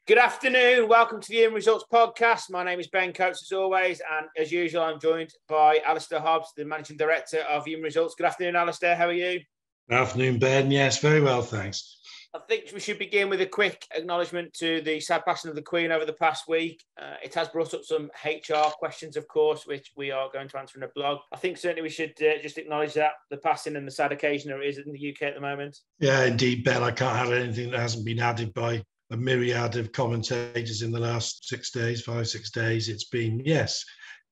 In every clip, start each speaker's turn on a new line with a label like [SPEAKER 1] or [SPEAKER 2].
[SPEAKER 1] Good afternoon. Welcome to the In Results podcast. My name is Ben Coates, as always, and as usual, I'm joined by Alasdair Hobbs, the Managing Director of In Results. Good afternoon, Alasdair. How are you?
[SPEAKER 2] Good afternoon, Ben. Yes, very well, thanks.
[SPEAKER 1] I think we should begin with a quick acknowledgement to the sad passing of the Queen over the past week. It has brought up some HR questions, of course, which we are going to answer in a blog. I think certainly we should just acknowledge that, the passing and the sad occasion there is in the UK at the moment.
[SPEAKER 2] Yeah, indeed, Ben. I can't have anything that hasn't been added by a myriad of commentators in the last 6 days, 5-6 days. It's been, yes,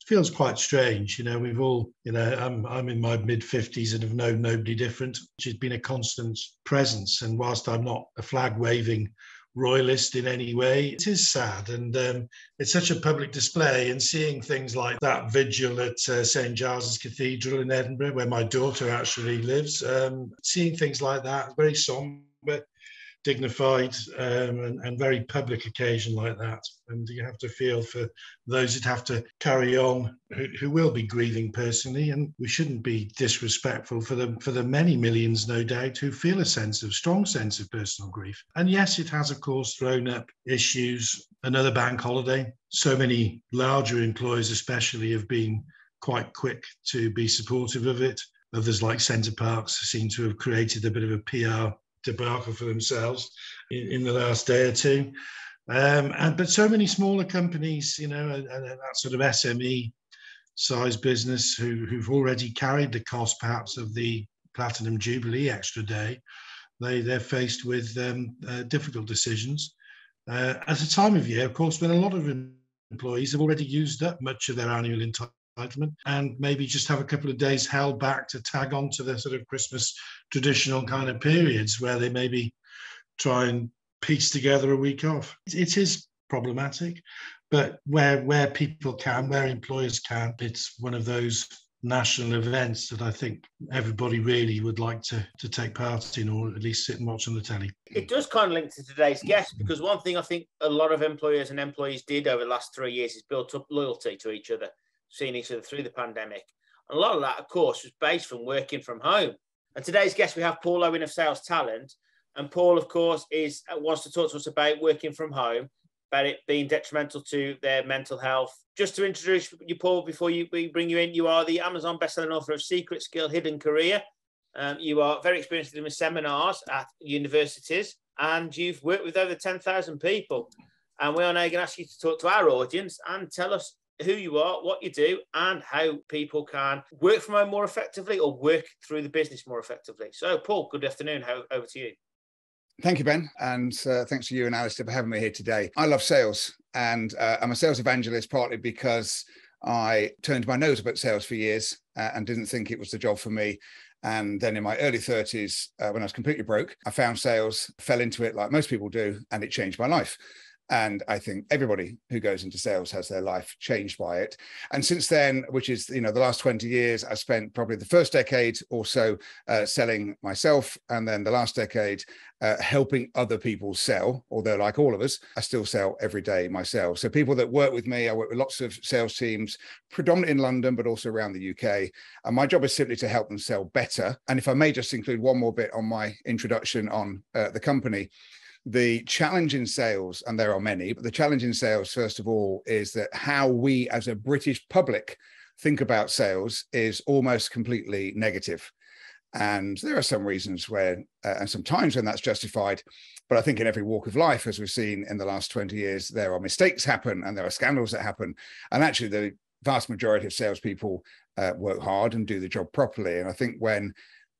[SPEAKER 2] it feels quite strange. We've all, I'm in my mid-50s and have known nobody different, which has been a constant presence. And whilst I'm not a flag-waving royalist in any way, it is sad. And it's such a public display, and seeing things like that vigil at St. Giles's Cathedral in Edinburgh, where my daughter actually lives, seeing things like that, very somber, dignified and very public occasion like that. And you have to feel for those that have to carry on, who will be grieving personally, and we shouldn't be disrespectful for the many millions, no doubt, who feel a strong sense of personal grief. And yes, it has, of course, thrown up issues. Another bank holiday. So many larger employers especially have been quite quick to be supportive of it. Others, like Centre Parks, seem to have created a bit of a PR debacle for themselves in the last day or two. But so many smaller companies, and that sort of SME size business who've already carried the cost perhaps of the Platinum Jubilee extra day, they're faced with difficult decisions. At a time of year, of course, when a lot of employees have already used up much of their annual entitlement and maybe just have a couple of days held back to tag on to the sort of Christmas traditional kind of periods where they maybe try and piece together a week off. It is problematic, but where people can, where employers can, it's one of those national events that I think everybody really would like to take part in, or at least sit and watch on the telly.
[SPEAKER 1] It does kind of link to today's guest, because one thing I think a lot of employers and employees did over the last 3 years is built up loyalty to each other, seeing each other through the pandemic. And a lot of that, of course, was based from working from home. And today's guest, we have Paul Owen of Sales Talent. And Paul, of course, wants to talk to us about working from home, about it being detrimental to their mental health. Just to introduce you, Paul, before we bring you in, you are the Amazon bestselling author of Secret Skill, Hidden Career. You are very experienced in seminars at universities, and you've worked with over 10,000 people. And we are now going to ask you to talk to our audience and tell us who you are, what you do, and how people can work from home more effectively or work through the business more effectively. So, Paul, good afternoon. Over to you.
[SPEAKER 3] Thank you, Ben. And thanks to you and Alasdair for having me here today. I love sales, and I'm a sales evangelist partly because I turned my nose up at sales for years and didn't think it was the job for me. And then in my early 30s, when I was completely broke, I found sales, fell into it like most people do, and it changed my life. And I think everybody who goes into sales has their life changed by it. And since then, which is, the last 20 years, I spent probably the first decade or so selling myself. And then the last decade helping other people sell, although like all of us, I still sell every day myself. So people that work with me, I work with lots of sales teams, predominantly in London, but also around the UK. And my job is simply to help them sell better. And if I may just include one more bit on my introduction on the company. The challenge in sales, and there are many, but the challenge in sales, first of all, is that how we as a British public think about sales is almost completely negative. And there are some reasons and some times when that's justified. But I think in every walk of life, as we've seen in the last 20 years, there are mistakes happen and there are scandals that happen. And actually, the vast majority of salespeople work hard and do the job properly. And I think when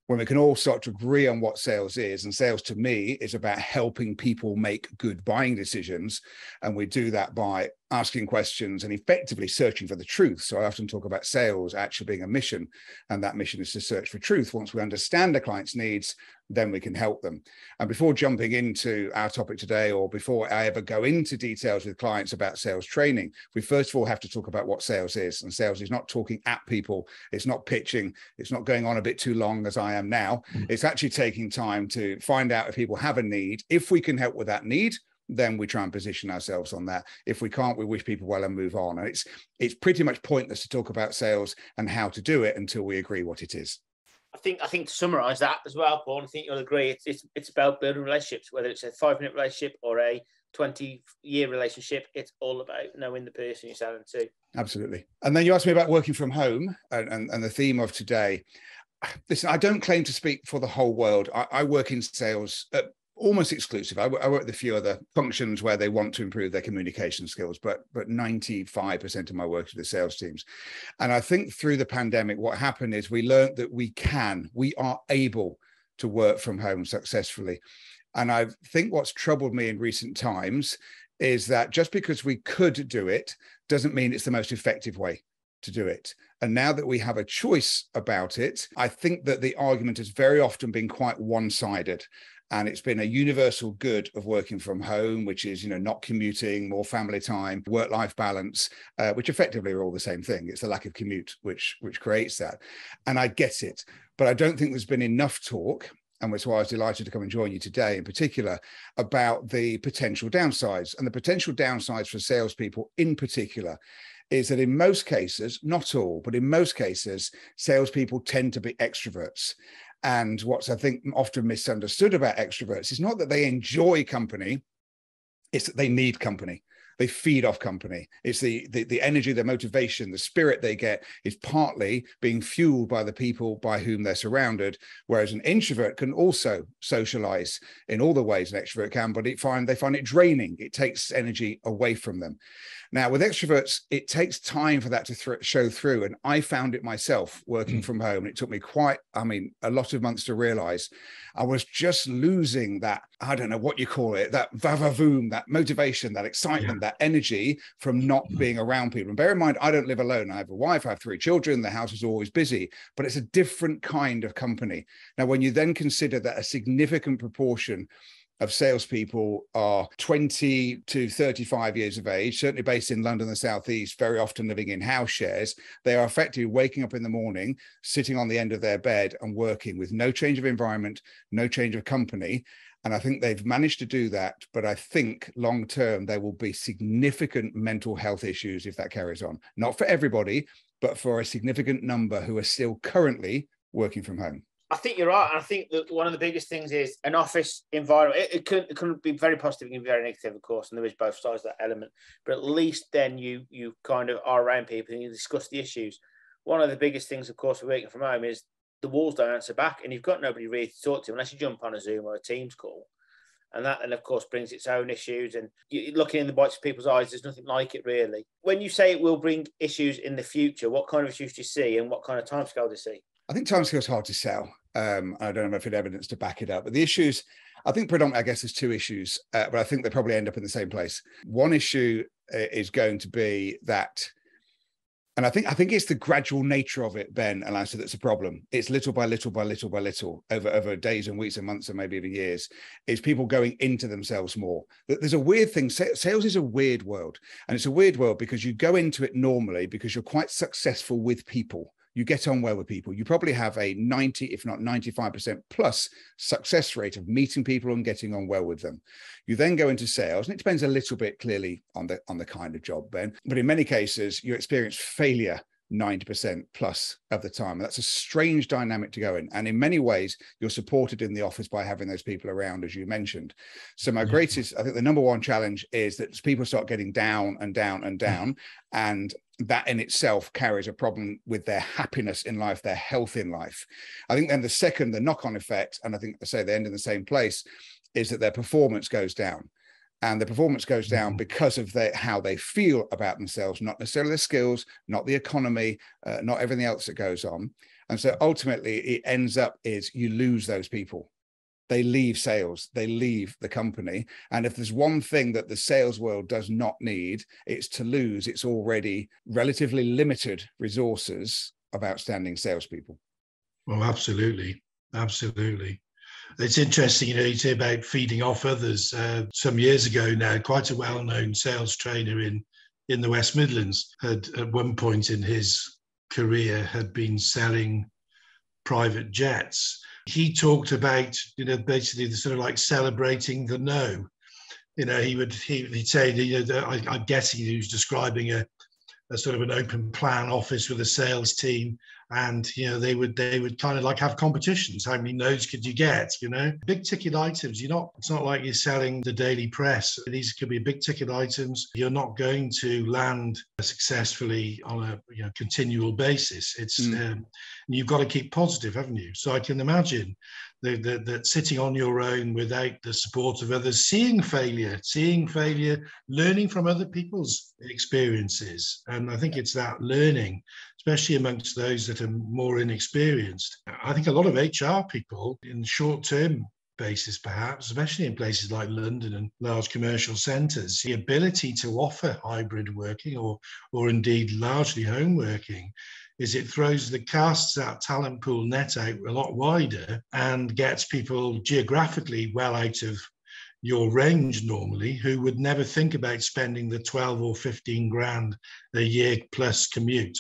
[SPEAKER 3] we can all start to agree on what sales is, and sales to me is about helping people make good buying decisions. And we do that by asking questions and effectively searching for the truth. So I often talk about sales actually being a mission, and that mission is to search for truth. Once we understand a client's needs, then we can help them. And before jumping into our topic today, or before I ever go into details with clients about sales training, we first of all have to talk about what sales is. And sales is not talking at people. It's not pitching. It's not going on a bit too long as I am now. It's actually taking time to find out if people have a need. If we can help with that need, then we try and position ourselves on that. If we can't, we wish people well and move on. And it's pretty much pointless to talk about sales and how to do it until we agree what it is.
[SPEAKER 1] I think to summarise that as well, Paul, I think you'll agree, it's about building relationships, whether it's a 5-minute relationship or a 20-year relationship, it's all about knowing the person you're selling to.
[SPEAKER 3] Absolutely. And then you asked me about working from home and the theme of today. Listen, I don't claim to speak for the whole world. I work in sales almost exclusive. I work with a few other functions where they want to improve their communication skills, but 95% of my work is with sales teams. And I think through the pandemic, what happened is we learned that we are able to work from home successfully. And I think what's troubled me in recent times is that just because we could do it doesn't mean it's the most effective way to do it. And now that we have a choice about it, I think that the argument has very often been quite one-sided. And it's been a universal good of working from home, which is, not commuting, more family time, work-life balance, which effectively are all the same thing. It's the lack of commute which creates that. And I get it. But I don't think there's been enough talk, and that's why I was delighted to come and join you today in particular, about the potential downsides. And the potential downsides for salespeople in particular is that in most cases, not all, but in most cases, salespeople tend to be extroverts. And what's, I think, often misunderstood about extroverts is not that they enjoy company, it's that they need company. They feed off company. It's the energy, the motivation, the spirit they get is partly being fueled by the people by whom they're surrounded, whereas an introvert can also socialize in all the ways an extrovert can, but they find it draining. It takes energy away from them. Now, with extroverts, it takes time for that to show through. And I found it myself working from home. And it took me a lot of months to realize I was just losing that, I don't know what you call it, that va-va-voom, that motivation, that excitement, that energy from not being around people. And bear in mind, I don't live alone. I have a wife, I have 3 children, the house is always busy, but it's a different kind of company. Now, when you then consider that a significant proportion of salespeople are 20 to 35 years of age, certainly based in London, the Southeast, very often living in house shares. They are effectively waking up in the morning, sitting on the end of their bed and working with no change of environment, no change of company. And I think they've managed to do that. But I think long term, there will be significant mental health issues if that carries on. Not for everybody, but for a significant number who are still currently working from home.
[SPEAKER 1] I think you're right. I think that one of the biggest things is an office environment. It can be very positive, it can be very negative, of course, and there is both sides of that element. But at least then you kind of are around people and you discuss the issues. One of the biggest things, of course, for working from home is the walls don't answer back, and you've got nobody really to talk to unless you jump on a Zoom or a Teams call. And that then, of course, brings its own issues. And looking in the whites of people's eyes, there's nothing like it, really. When you say it will bring issues in the future, what kind of issues do you see and what kind of timescale do you see?
[SPEAKER 3] I think timescale is hard to sell. I don't know if it evidence to back it up, but the issues, I think predominantly, I guess there's 2 issues, but I think they probably end up in the same place. One issue is going to be that, and I think it's the gradual nature of it, Ben and Alasdair, that's a problem. It's little by little by little by little over days and weeks and months and maybe even years. It's people going into themselves more. There's a weird thing. Sales is a weird world, and it's a weird world because you go into it normally because you're quite successful with people. You get on well with people. You probably have a 90, if not 95% plus success rate of meeting people and getting on well with them. You then go into sales, and it depends a little bit clearly on the kind of job, Ben. But in many cases, you experience failure 90% plus of the time. And that's a strange dynamic to go in. And in many ways, you're supported in the office by having those people around, as you mentioned. So my greatest, I think the number one challenge is that people start getting down and down and down. And that in itself carries a problem with their happiness in life, their health in life. I think then the knock-on effect, and I think I say they end in the same place, is that their performance goes down. And the performance goes down because of how they feel about themselves, not necessarily their skills, not the economy, not everything else that goes on. And so ultimately it ends up is you lose those people. They leave sales, they leave the company. And if there's one thing that the sales world does not need, it's to lose its already relatively limited resources of outstanding salespeople.
[SPEAKER 2] Well, absolutely. Absolutely. It's interesting, you say about feeding off others. Some years ago now, quite a well-known sales trainer in the West Midlands had at one point in his career had been selling private jets. He talked about, basically the sort of like celebrating the no. He'd say, I'm guessing he was describing a sort of an open plan office with a sales team, And they would kind of like have competitions. How many no's could you get? Big ticket items. It's not like you're selling the daily press. These could be big ticket items. You're not going to land successfully on a continual basis. It's you've got to keep positive, haven't you? So I can imagine that sitting on your own without the support of others, seeing failure, learning from other people's experiences. And I think it's that learning, especially amongst those that are more inexperienced. I think a lot of HR people in short-term basis, perhaps, especially in places like London and large commercial centres, the ability to offer hybrid working or indeed largely home working is it casts that talent pool net out a lot wider and gets people geographically well out of your range normally, who would never think about spending the 12 or 15 grand a year plus commute.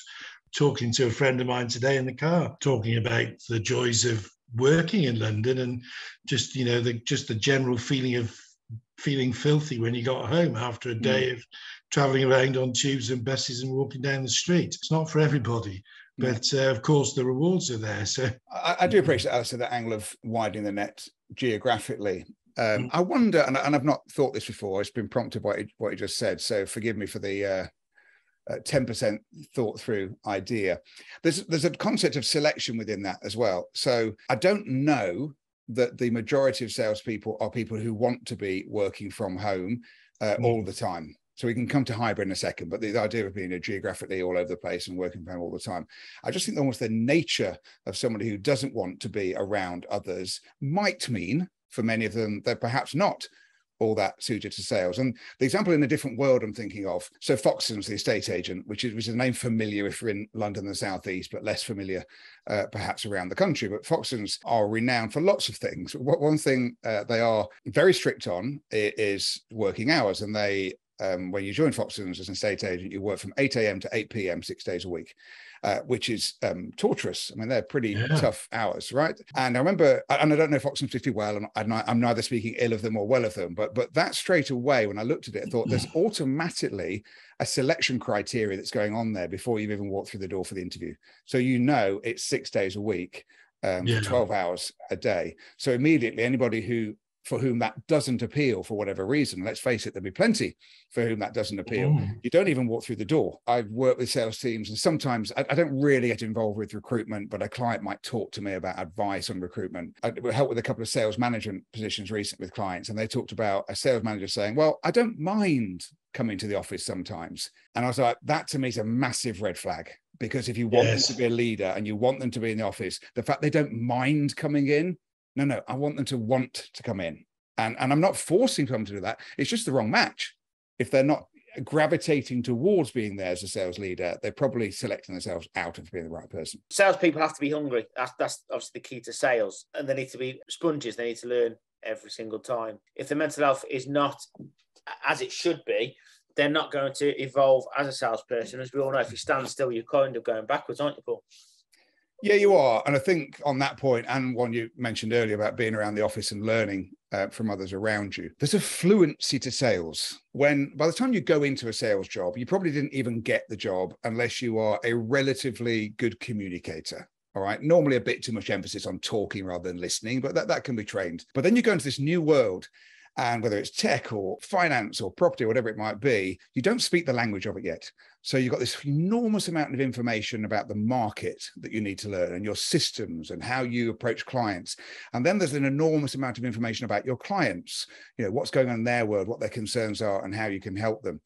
[SPEAKER 2] Talking to a friend of mine today in the car, talking about the joys of working in London and just, the general feeling of feeling filthy when you got home after a day of traveling around on tubes and buses and walking down the street. It's not for everybody, but of course the rewards are there. So
[SPEAKER 3] I do appreciate, Alasdair, that angle of widening the net geographically. I wonder, and I've not thought this before, it's been prompted by what you just said, so forgive me for the 10% thought through idea. There's a concept of selection within that as well. So I don't know that the majority of salespeople are people who want to be working from home all the time. So we can come to hybrid in a second, but the idea of being geographically all over the place and working from home all the time, I just think almost the nature of somebody who doesn't want to be around others might mean, for many of them, they're perhaps not all that suited to sales. And the example in a different world I'm thinking of, so Foxtons, the estate agent, which is a name familiar if you're in London and the Southeast, but less familiar perhaps around the country. But Foxtons are renowned for lots of things. One thing they are very strict on is working hours. And they, when you join Foxtons as an estate agent, you work from 8 a.m. to 8 p.m. 6 days a week. Which is torturous. I mean, they're pretty tough hours, right? And I remember, and I don't know Foxtons particularly well, and I'm neither speaking ill of them or well of them, but that straight away, when I looked at it, I thought there's automatically a selection criteria that's going on there before you've even walked through the door for the interview. So it's 6 days a week, for 12 hours a day. So immediately, anybody for whom that doesn't appeal for whatever reason, let's face it, there'll be plenty for whom that doesn't appeal. You don't even walk through the door. I've worked with sales teams, and sometimes I don't really get involved with recruitment, but a client might talk to me about advice on recruitment. I helped with a couple of sales management positions recently with clients, and they talked about a sales manager saying, well, I don't mind coming to the office sometimes. And I was like, that to me is a massive red flag. Because if you want them to be a leader and you want them to be in the office, the fact they don't mind coming in, no, I want them to want to come in. And I'm not forcing them to do that. It's just the wrong match. If they're not gravitating towards being there as a sales leader, they're probably selecting themselves out of being the right person.
[SPEAKER 1] Salespeople have to be hungry. That's obviously the key to sales. And they need to be sponges. They need to learn every single time. If the mental health is not as it should be, they're not going to evolve as a salesperson. As we all know, if you stand still, you're kind of going backwards, aren't you, Paul?
[SPEAKER 3] Yeah, you are. And I think on that point, and one you mentioned earlier about being around the office and learning from others around you, there's a fluency to sales. When by the time you go into a sales job, you probably didn't even get the job unless you are a relatively good communicator. All right. Normally a bit too much emphasis on talking rather than listening, but that can be trained. But then you go into this new world, and whether it's tech or finance or property or whatever it might be, you don't speak the language of it yet. So you've got this enormous amount of information about the market that you need to learn and your systems and how you approach clients. And then there's an enormous amount of information about your clients, what's going on in their world, what their concerns are and how you can help them.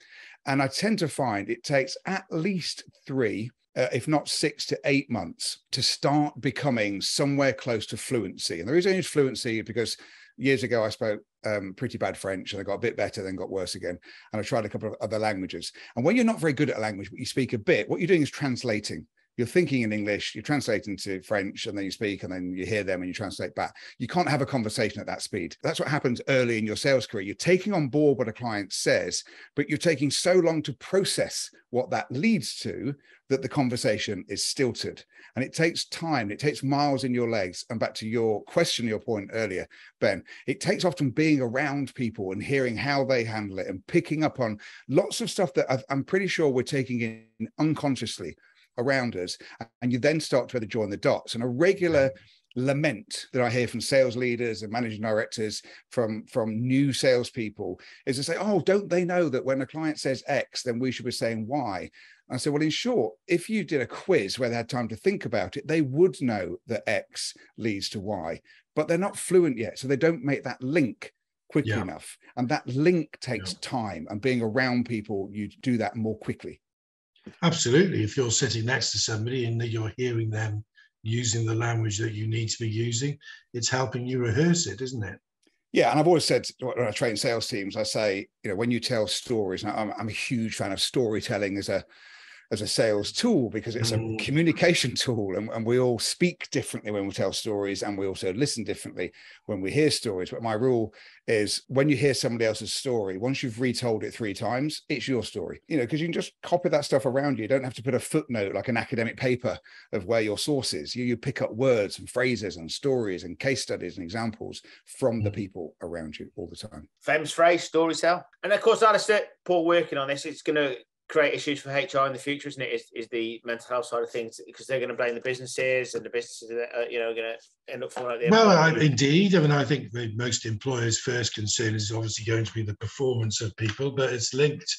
[SPEAKER 3] And I tend to find it takes at least 3 if not 6 to 8 months to start becoming somewhere close to fluency. And the reason I use fluency because years ago, I spoke pretty bad French, and I got a bit better, then got worse again. And I tried a couple of other languages. And when you're not very good at a language, but you speak a bit, what you're doing is translating. You're thinking in English, you're translating to French, and then you speak, and then you hear them and you translate back. You can't have a conversation at that speed. That's what happens early in your sales career. You're taking on board what a client says, but you're taking so long to process what that leads to that the conversation is stilted. And it takes time, it takes miles in your legs. And back to your question, your point earlier, Ben, it takes often being around people and hearing how they handle it and picking up on lots of stuff that I'm pretty sure we're taking in unconsciously around us, and you then start to join the dots. And a regular lament that I hear from sales leaders and managing directors from new salespeople is to say, oh, don't they know that when a client says X, then we should be saying Y? And I said, well, in short, if you did a quiz where they had time to think about it, they would know that X leads to Y, but they're not fluent yet. So they don't make that link quickly enough. And that link takes time, and being around people, you do that more quickly.
[SPEAKER 2] Absolutely. If you're sitting next to somebody and you're hearing them using the language that you need to be using, it's helping you rehearse it, isn't it?
[SPEAKER 3] Yeah, and I've always said when I train sales teams, I say, when you tell stories, and I'm a huge fan of storytelling as a sales tool, because it's a communication tool, and we all speak differently when we tell stories, and we also listen differently when we hear stories. But my rule is, when you hear somebody else's story, once you've retold it 3 times, it's your story, because you can just copy that stuff around you. You don't have to put a footnote like an academic paper of where your source is. You pick up words and phrases and stories and case studies and examples from the people around you all the time.
[SPEAKER 1] Famous phrase, story tell. And of course, Alasdair, Paul, working on this, it's going to create issues for HR in the future, isn't it? Is the mental health side of things, because they're going to blame the businesses, and the businesses are, going to end up falling out the
[SPEAKER 2] Well, indeed. I mean, I think most employers' first concern is obviously going to be the performance of people, but it's linked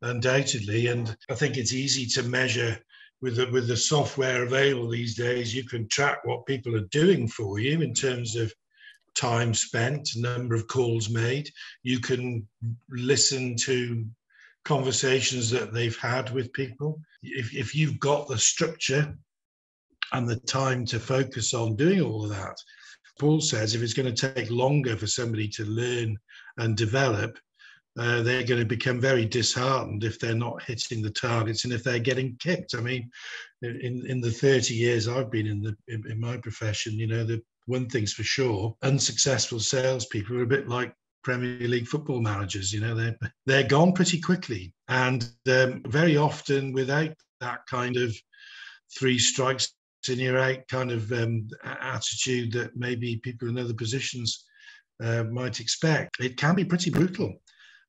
[SPEAKER 2] undoubtedly. And I think it's easy to measure with the software available these days. You can track what people are doing for you in terms of time spent, number of calls made. You can listen to conversations that they've had with people. If you've got the structure and the time to focus on doing all of that, Paul says if it's going to take longer for somebody to learn and develop, they're going to become very disheartened if they're not hitting the targets and if they're getting kicked. I mean, in the 30 years I've been in my profession, the one thing's for sure, unsuccessful salespeople are a bit like Premier League football managers. They're gone pretty quickly, and very often without that kind of 3 strikes and you're out kind of attitude that maybe people in other positions might expect. It can be pretty brutal,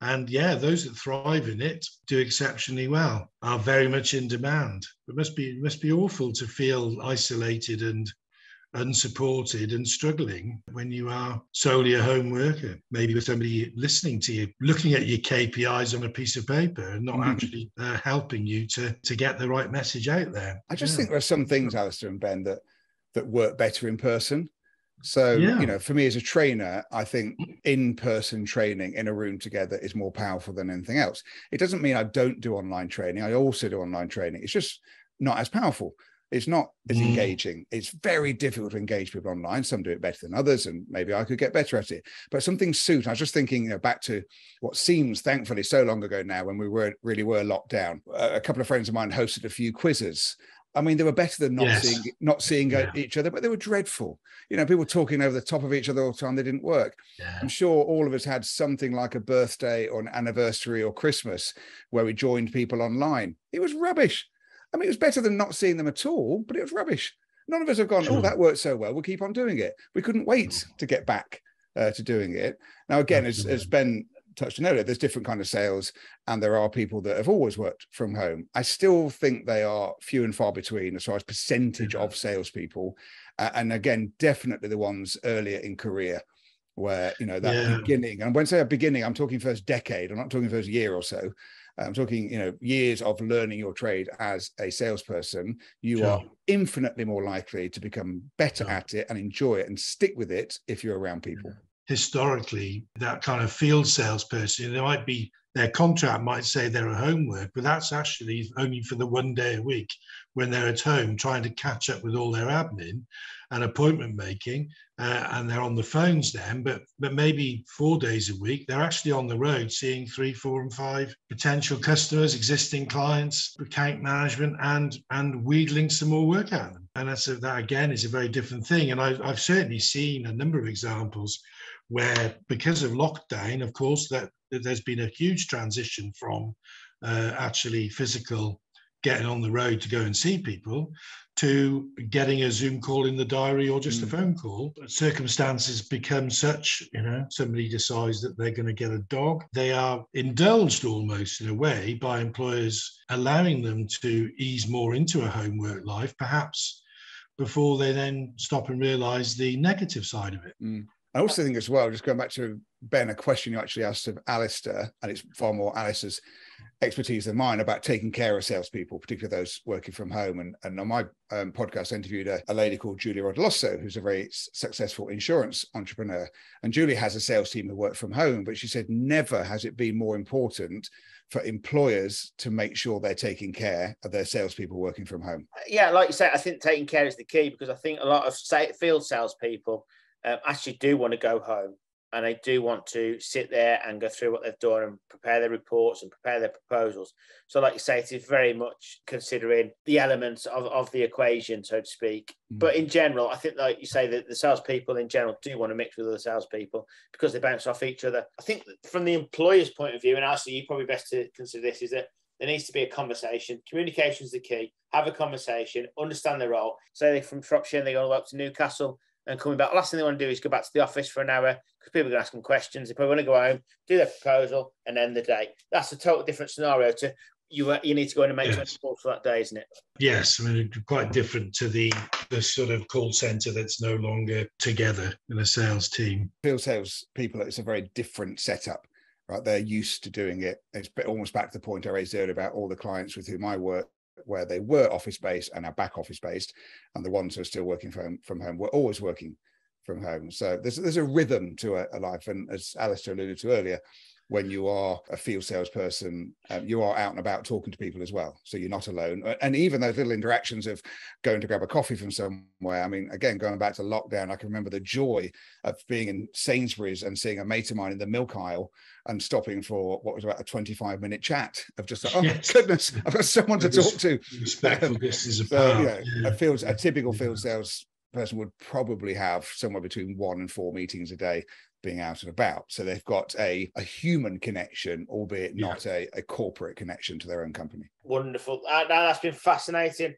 [SPEAKER 2] and those that thrive in it do exceptionally well, are very much in demand. It must be awful to feel isolated and unsupported and struggling when you are solely a home worker, maybe with somebody listening to you, looking at your KPIs on a piece of paper and not actually helping you to get the right message out there.
[SPEAKER 3] I just think there are some things, Alasdair and Ben, that work better in person. So, for me as a trainer, I think in-person training in a room together is more powerful than anything else. It doesn't mean I don't do online training. I also do online training. It's just not as powerful. It's not as engaging. It's very difficult to engage people online. Some do it better than others, and maybe I could get better at it. But some things suit. I was just thinking, back to what seems, thankfully, so long ago now, when we really were locked down. A couple of friends of mine hosted a few quizzes. I mean, they were better than not seeing each other, but they were dreadful. People talking over the top of each other all the time. They didn't work. Yeah. I'm sure all of us had something like a birthday or an anniversary or Christmas where we joined people online. It was rubbish. I mean, it was better than not seeing them at all, but it was rubbish. None of us have gone, oh, that worked so well, we'll keep on doing it. We couldn't wait to get back to doing it. Now, again, as Ben touched on earlier, there's different kind of sales, and there are people that have always worked from home. I still think they are few and far between as far as percentage of salespeople. And again, definitely the ones earlier in career where, beginning, and when I say a beginning, I'm talking first decade, I'm not talking first year or so. I'm talking, years of learning your trade as a salesperson. You are infinitely more likely to become better at it and enjoy it and stick with it if you're around people.
[SPEAKER 2] Historically, that kind of field salesperson, their contract might say they're a homework, but that's actually only for the 1 day a week when they're at home trying to catch up with all their admin and appointment making, and they're on the phones then, but maybe 4 days a week, they're actually on the road seeing 3, 4, and 5 potential customers, existing clients, account management, and wheedling some more work out of them. And that again is a very different thing. And I've certainly seen a number of examples where, because of lockdown, of course, that there's been a huge transition from actually physical getting on the road to go and see people, to getting a Zoom call in the diary or just a phone call. Circumstances become such, somebody decides that they're going to get a dog. They are indulged almost in a way by employers allowing them to ease more into a home work life, perhaps before they then stop and realise the negative side of it.
[SPEAKER 3] I also think as well, just going back to Ben, a question you actually asked of Alasdair, and it's far more Alasdair's expertise than mine, about taking care of salespeople, particularly those working from home. And on my podcast, I interviewed a lady called Julia Rodolosso, who's a very successful insurance entrepreneur. And Julia has a sales team who work from home, but she said never has it been more important for employers to make sure they're taking care of their salespeople working from home.
[SPEAKER 1] Yeah, like you say, I think taking care is the key, because I think a lot of field salespeople actually do want to go home, and they do want to sit there and go through what they've done and prepare their reports and prepare their proposals. So like you say, it is very much considering the elements of the equation, so to speak. But in general, I think, like you say, that the salespeople in general do want to mix with other salespeople because they bounce off each other. I think from the employer's point of view, and actually you're probably best to consider this, is that there needs to be a conversation. Communication is the key. Have a conversation, understand the role. Say they're from Shropshire and they're going to go up to Newcastle and coming back. Last thing they want to do is go back to the office for an hour, because people are going to ask them questions. They probably want to go home, do their proposal, and end the day. That's a total different scenario to you need to go in and make 20 calls for that day, isn't it?
[SPEAKER 2] Yes, I mean, quite different to the sort of call centre that's no longer together in a sales team.
[SPEAKER 3] Field sales people, it's a very different setup, right? They're used to doing it. It's almost back to the point I raised earlier about all the clients with whom I work, where they were office-based and are back office-based, and the ones who are still working from home were always working from home. So there's a rhythm to a life. And as Alasdair alluded to earlier, when you are a field salesperson, you are out and about talking to people as well. So you're not alone. And even those little interactions of going to grab a coffee from somewhere. I mean, again, going back to lockdown, I can remember the joy of being in Sainsbury's and seeing a mate of mine in the milk aisle and stopping for what was about a 25-minute chat of just like, oh my goodness, I've got someone to talk to.
[SPEAKER 2] Respectful distance apart.
[SPEAKER 3] A typical field sales person would probably have somewhere between 1 and 4 meetings a day being out and about. So they've got a human connection, albeit not a corporate connection to their own company.
[SPEAKER 1] Wonderful. That's been fascinating.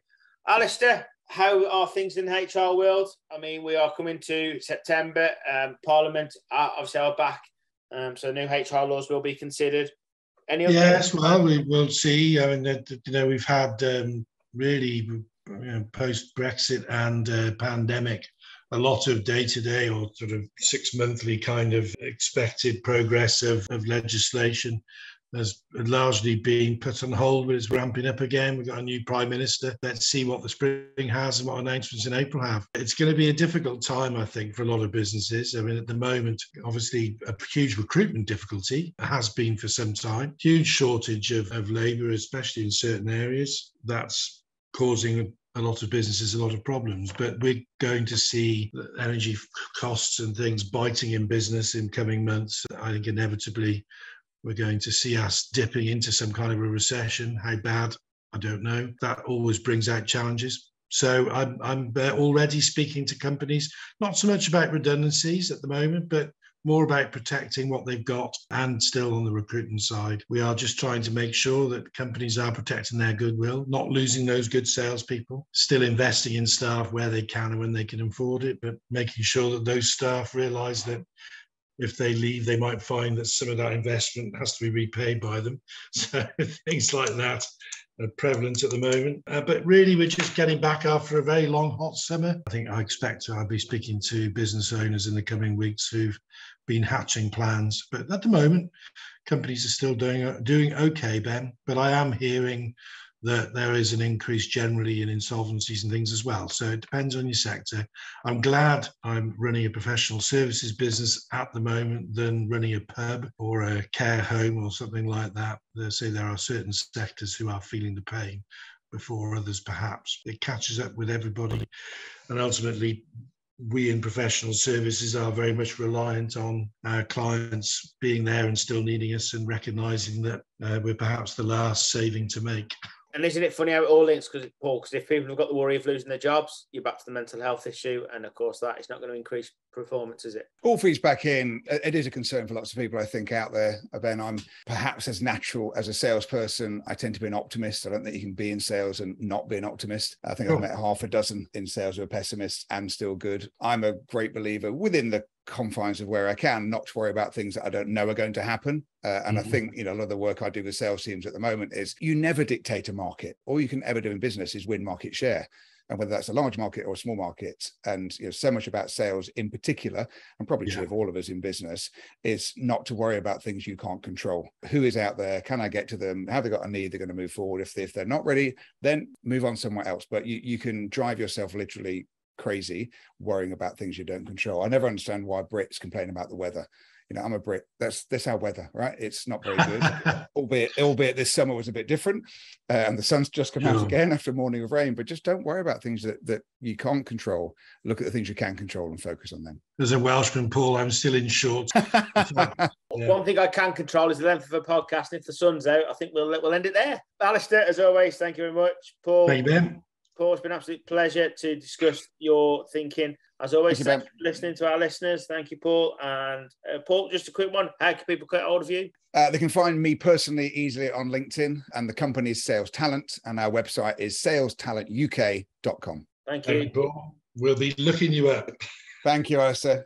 [SPEAKER 1] Alasdair, how are things in the HR world? I mean, we are coming to September. Parliament obviously are back. So new HR laws will be considered. Any other?
[SPEAKER 2] Yes, well, we will see. I mean, we've had really post-Brexit and pandemic, a lot of day-to-day or sort of 6-monthly kind of expected progress of legislation has largely been put on hold, but it's ramping up again. We've got a new Prime Minister. Let's see what the spring has and what announcements in April have. It's going to be a difficult time, I think, for a lot of businesses. I mean, at the moment, obviously, a huge recruitment difficulty has been for some time. Huge shortage of labour, especially in certain areas. That's causing a lot of businesses a lot of problems, but we're going to see energy costs and things biting in business in coming months. I think inevitably we're going to see us dipping into some kind of a recession. How bad, I don't know. That always brings out challenges. So I'm already speaking to companies, not so much about redundancies at the moment, but more about protecting what they've got. And still on the recruitment side, we are just trying to make sure that companies are protecting their goodwill, not losing those good salespeople, still investing in staff where they can and when they can afford it, but making sure that those staff realise that if they leave, they might find that some of that investment has to be repaid by them. So things like that are prevalent at the moment. But really, we're just getting back after a very long, hot summer. I think I'll be speaking to business owners in the coming weeks who've been hatching plans. But at the moment, companies are still doing okay, Ben. But I am hearing that there is an increase generally in insolvencies and things as well. So it depends on your sector. I'm glad I'm running a professional services business at the moment than running a pub or a care home or something like that. They say there are certain sectors who are feeling the pain before others perhaps. It catches up with everybody. And ultimately, we in professional services are very much reliant on our clients being there and still needing us and recognising that we're perhaps the last saving to make.
[SPEAKER 1] And isn't it funny how it all links, Paul? Because if people have got the worry of losing their jobs, you're back to the mental health issue. And of course, that is not going to increase performance, is it?
[SPEAKER 3] All feeds back in. It is a concern for lots of people, I think, out there. Ben, I'm perhaps as natural as a salesperson. I tend to be an optimist. I don't think you can be in sales and not be an optimist. I think I've met half a dozen in sales who are pessimists and still good. I'm a great believer within the confines of where I can, not to worry about things that I don't know are going to happen. And I think, a lot of the work I do with sales teams at the moment is you never dictate a market. All you can ever do in business is win market share. And whether that's a large market or a small market, and so much about sales in particular, and probably true of all of us in business, is not to worry about things you can't control. Who is out there? Can I get to them? Have they got a need? They're going to move forward. If they're not ready, then move on somewhere else. But you can drive yourself literally crazy worrying about things you don't control. I never understand why Brits complain about the weather. I'm a Brit. That's our weather, right? It's not very good, albeit this summer was a bit different, and the sun's just come out again after a morning of rain. But just don't worry about things that you can't control. Look at the things you can control and focus on them.
[SPEAKER 2] As a Welshman, Paul, I'm still in shorts.
[SPEAKER 1] One thing I can control is the length of a podcast. And if the sun's out, I think we'll end it there. Alasdair, as always, thank you very much. Paul.
[SPEAKER 2] Thank you, Ben.
[SPEAKER 1] Paul, it's been an absolute pleasure to discuss your thinking. As always, thanks for listening to our listeners. Thank you, Paul. And Paul, just a quick one. How can people get hold of you?
[SPEAKER 3] They can find me personally easily on LinkedIn, and the company is Sales Talent, and our website is salestalentuk.com.
[SPEAKER 1] Thank you.
[SPEAKER 2] Paul. We'll be looking you up.
[SPEAKER 3] Thank you, Alasdair.